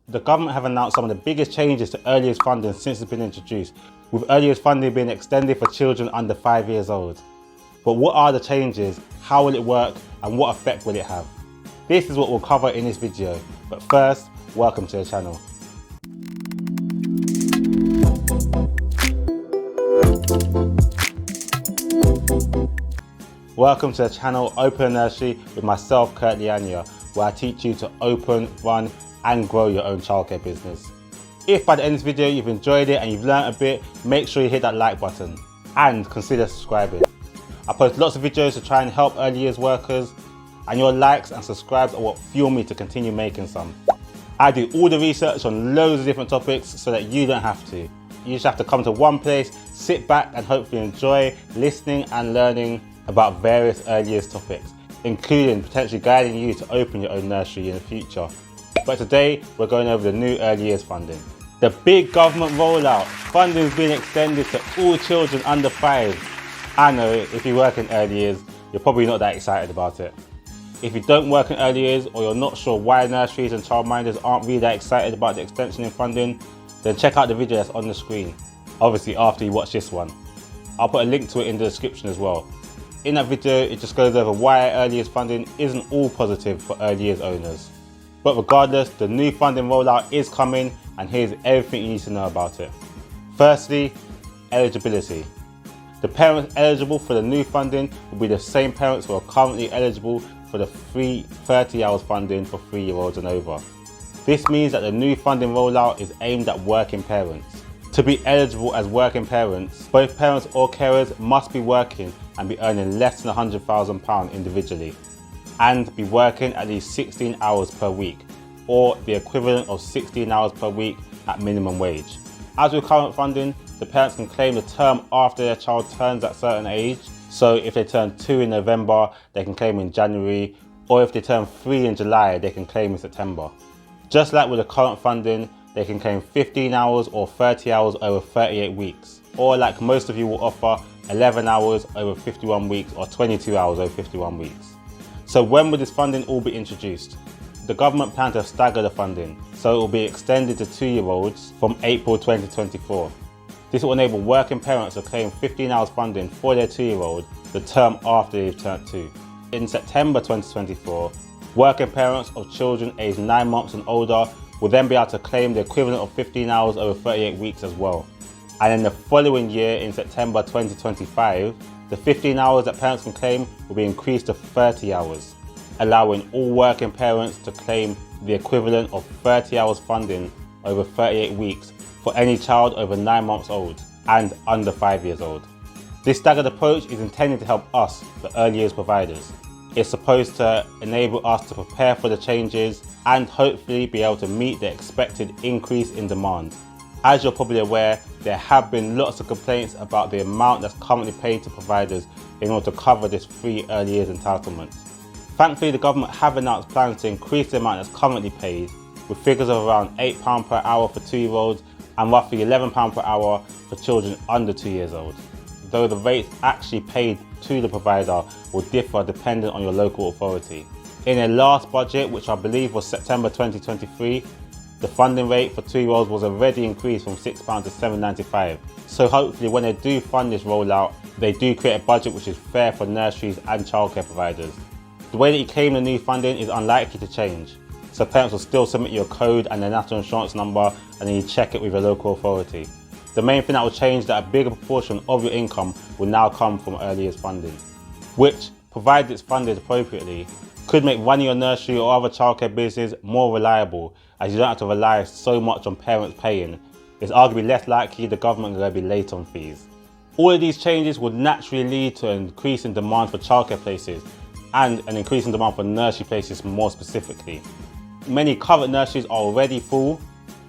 The government have announced some of the biggest changes to early years funding since it's been introduced, with early years funding being extended for children under 5 years old. But what are the changes, how will it work, and what effect will it have? This is what we'll cover in this video, but first, welcome to the channel. Welcome to the channel Open Nursery with myself, Kurt Liania, where I teach you to open, run and grow your own childcare business. If by the end of this video you've enjoyed it and you've learned a bit, make sure you hit that like button and consider subscribing. I post lots of videos to try and help early years workers, and your likes and subscribes are what fuel me to continue making some. I do all the research on loads of different topics so that you don't have to. You just have to come to one place, sit back and hopefully enjoy listening and learning about various early years topics, including potentially guiding you to open your own nursery in the future. But today we're going over the new early years funding. The big government rollout. Funding is being extended to all children under 5. I know if you work in early years, you're probably not that excited about it. If you don't work in early years, or you're not sure why nurseries and childminders aren't really that excited about the extension in funding, then check out the video that's on the screen, obviously after you watch this one. I'll put a link to it in the description as well. In that video, it just goes over why early years funding isn't all positive for early years owners. But regardless, the new funding rollout is coming, and here's everything you need to know about it. Firstly, eligibility. The parents eligible for the new funding will be the same parents who are currently eligible for the free 30 hours funding for 3-year-olds and over. This means that the new funding rollout is aimed at working parents. To be eligible as working parents, both parents or carers must be working and be earning less than £100,000 individually, and be working at least 16 hours per week, or the equivalent of 16 hours per week at minimum wage. As with current funding, the parents can claim the term after their child turns that certain age. So if they turn 2 in November, they can claim in January, or if they turn 3 in July, they can claim in September. Just like with the current funding, they can claim 15 hours or 30 hours over 38 weeks, or like most of you will offer, 11 hours over 51 weeks or 22 hours over 51 weeks. So when will this funding all be introduced? The government plans to stagger the funding, so it will be extended to 2-year-olds from April 2024. This will enable working parents to claim 15 hours funding for their 2-year-old the term after they've turned 2. In September 2024, working parents of children aged 9 months and older will then be able to claim the equivalent of 15 hours over 38 weeks as well. And in the following year, in September 2025, the 15 hours that parents can claim will be increased to 30 hours, allowing all working parents to claim the equivalent of 30 hours funding over 38 weeks for any child over 9 months old and under 5 years old. This staggered approach is intended to help us, the early years providers. It's supposed to enable us to prepare for the changes and hopefully be able to meet the expected increase in demand. As you're probably aware, there have been lots of complaints about the amount that's currently paid to providers in order to cover this free early years entitlement. Thankfully, the government have announced plans to increase the amount that's currently paid, with figures of around £8 per hour for 2-year-olds and roughly £11 per hour for children under 2 years old. Though the rates actually paid to the provider will differ depending on your local authority. In their last budget, which I believe was September 2023, the funding rate for 2-year-olds was already increased from £6 to £7.95. So hopefully when they do fund this rollout, they do create a budget which is fair for nurseries and childcare providers. The way that you claim the new funding is unlikely to change. So parents will still submit your code and their national insurance number, and then you check it with your local authority. The main thing that will change is that a bigger proportion of your income will now come from early years funding, which, provided it's funded appropriately, could make running your nursery or other childcare business more reliable, as you don't have to rely so much on parents paying. It's arguably less likely the government is going to be late on fees. All of these changes would naturally lead to an increase in demand for childcare places and an increase in demand for nursery places more specifically. Many current nurseries are already full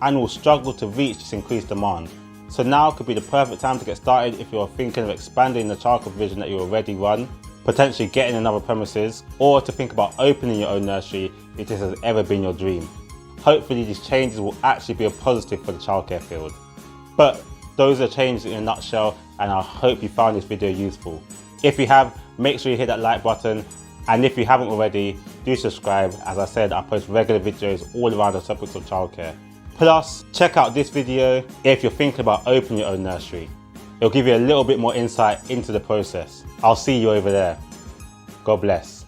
and will struggle to reach this increased demand. So now could be the perfect time to get started if you're thinking of expanding the childcare provision that you already run, potentially getting another premises, or to think about opening your own nursery if this has ever been your dream. Hopefully these changes will actually be a positive for the childcare field. But those are changes in a nutshell, and I hope you found this video useful. If you have, make sure you hit that like button And if you haven't already, do subscribe. As I said, I post regular videos all around the subjects of childcare. Plus, check out this video if you're thinking about opening your own nursery. It'll give you a little bit more insight into the process. I'll see you over there. God bless.